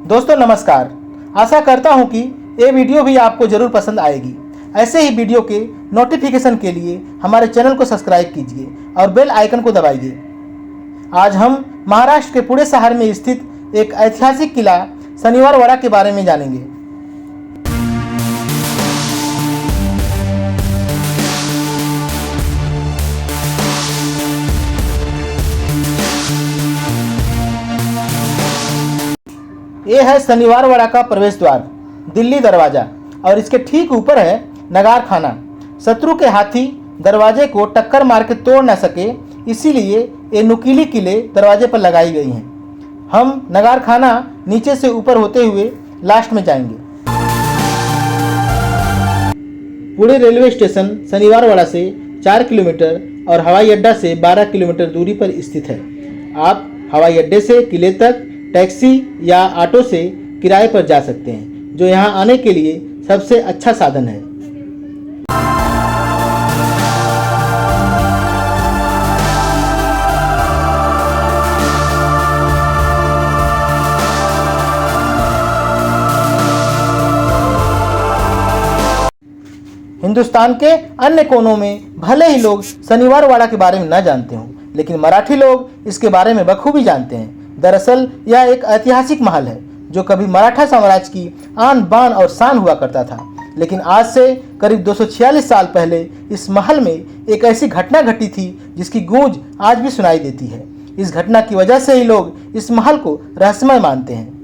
दोस्तों नमस्कार। आशा करता हूं कि ये वीडियो भी आपको ज़रूर पसंद आएगी। ऐसे ही वीडियो के नोटिफिकेशन के लिए हमारे चैनल को सब्सक्राइब कीजिए और बेल आइकन को दबाइए। आज हम महाराष्ट्र के पुणे शहर में स्थित एक ऐतिहासिक किला शनिवारवाड़ा के बारे में जानेंगे। ये है शनिवारवाड़ा का प्रवेश द्वार, दिल्ली दरवाजा, और इसके ठीक ऊपर है नगार खाना। शत्रु के हाथी दरवाजे को टक्कर मार के तोड़ न सके, इसीलिए ये नुकीली किले दरवाजे पर लगाई गई हैं। हम नगार खाना नीचे से ऊपर होते हुए लास्ट में जाएंगे। पुणे रेलवे स्टेशन शनिवारवाड़ा से 4 किलोमीटर और हवाई अड्डा से 12 किलोमीटर दूरी पर स्थित है। आप हवाई अड्डे से किले तक टैक्सी या ऑटो से किराए पर जा सकते हैं, जो यहाँ आने के लिए सबसे अच्छा साधन है। हिंदुस्तान के अन्य कोनों में भले ही लोग शनिवारवाड़ा के बारे में न जानते हों, लेकिन मराठी लोग इसके बारे में बखूबी जानते हैं। दरअसल यह एक ऐतिहासिक महल है जो कभी मराठा साम्राज्य की आन बान और शान हुआ करता था। लेकिन आज से करीब 246 साल पहले इस महल में एक ऐसी घटना घटी थी जिसकी गूंज आज भी सुनाई देती है। इस घटना की वजह से ही लोग इस महल को रहस्यमय मानते हैं।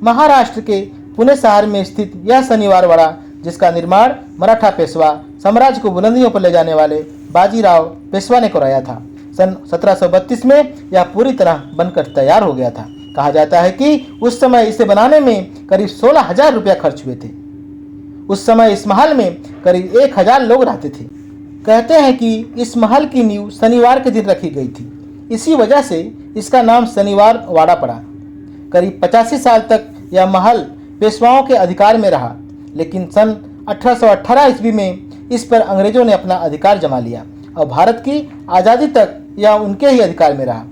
महाराष्ट्र के पुणे शहर में स्थित यह शनिवारवाड़ा, जिसका निर्माण मराठा पेशवा साम्राज्य को बुलंदियों पर ले जाने वाले बाजीराव पेशवा ने कराया था। सन 1732 में यह पूरी तरह बनकर तैयार हो गया था। कहा जाता है कि उस समय इसे बनाने में करीब 16,000 रुपया खर्च हुए थे। उस समय इस महल में करीब 1,000 लोग रहते थे। कहते हैं कि इस महल की नींव शनिवार के दिन रखी गई थी, इसी वजह से इसका नाम शनिवारवाड़ा पड़ा। करीब 85 साल तक यह महल पेशवाओं के अधिकार में रहा, लेकिन सन 1818 ईस्वी में इस पर अंग्रेजों ने अपना अधिकार जमा लिया और भारत की आज़ादी तक यह उनके ही अधिकार में रहा।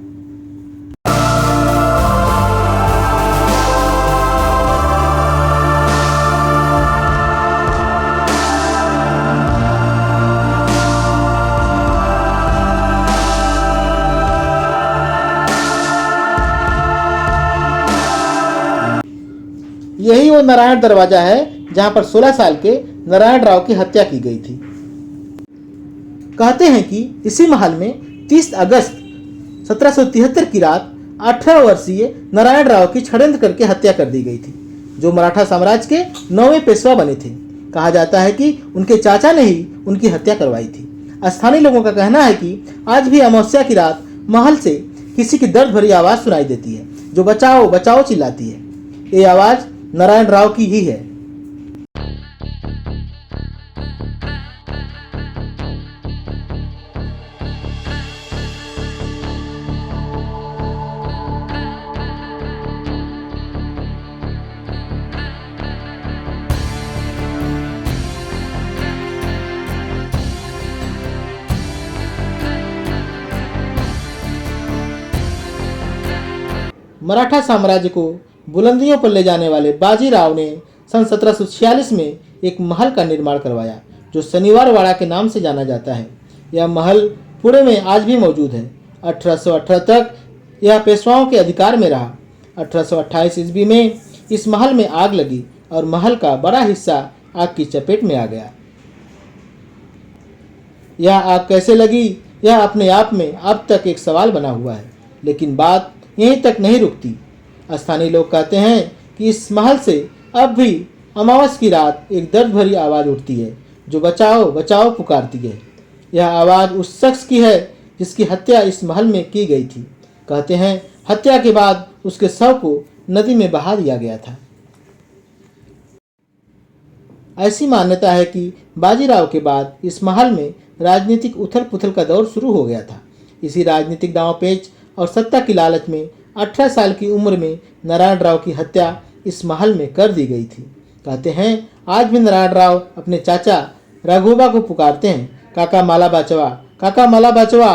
यही वो नारायण दरवाजा है जहां पर 16 साल के नारायण राव की हत्या की गई थी। कहते हैं कि इसी महल में 30 अगस्त 1773 की रात 18 वर्षीय नारायण राव की षड्यंत्र करके हत्या कर दी गई थी, जो मराठा साम्राज्य के 9वें पेशवा बने थे। कहा जाता है कि उनके चाचा ने ही उनकी हत्या करवाई थी। स्थानीय लोगों का कहना है कि आज भी अमावस्या की रात महल से किसी की दर्द भरी आवाज़ सुनाई देती है, जो बचाओ बचाओ चिल्लाती है। ये आवाज़ नारायण राव की ही है। मराठा साम्राज्य को बुलंदियों पर ले जाने वाले बाजीराव ने सन 1746 में एक महल का निर्माण करवाया, जो शनिवारवाड़ा के नाम से जाना जाता है। यह महल पुणे में आज भी मौजूद है। 1818 तक यह पेशवाओं के अधिकार में रहा। 1828 ईस्वी में इस महल में आग लगी और महल का बड़ा हिस्सा आग की चपेट में आ गया। यह आग कैसे लगी, यह अपने आप में अब तक एक सवाल बना हुआ है। लेकिन बात यहीं तक नहीं रुकती। स्थानीय लोग कहते हैं कि इस महल से अब भी अमावस की रात एक दर्द भरी आवाज़ उठती है, जो बचाओ बचाओ पुकारती है। यह आवाज़ उस शख्स की है जिसकी हत्या इस महल में की गई थी। कहते हैं हत्या के बाद उसके शव को नदी में बहा दिया गया था। ऐसी मान्यता है कि बाजीराव के बाद इस महल में राजनीतिक उथल पुथल का दौर शुरू हो गया था। इसी राजनीतिक दांवपेच और सत्ता की लालच में 18 साल की उम्र में नारायण राव की हत्या इस महल में कर दी गई थी। कहते हैं आज भी नारायण राव अपने चाचा राघोबा को पुकारते हैं, काका माला बचवा, काका मला बचवा।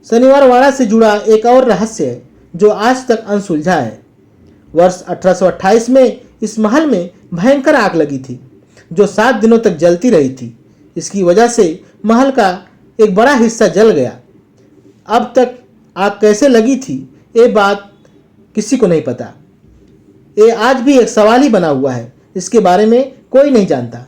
शनिवार वाड़ा से जुड़ा एक और रहस्य है जो आज तक अनसुलझा है। वर्ष 1828 में इस महल में भयंकर आग लगी थी जो 7 दिनों तक जलती रही थी। इसकी वजह से महल का एक बड़ा हिस्सा जल गया। अब तक आग कैसे लगी थी ये बात किसी को नहीं पता। ये आज भी एक सवाल ही बना हुआ है। इसके बारे में कोई नहीं जानता।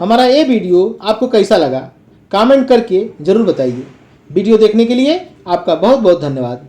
हमारा ये वीडियो आपको कैसा लगा कमेंट करके ज़रूर बताइए। वीडियो देखने के लिए आपका बहुत बहुत धन्यवाद।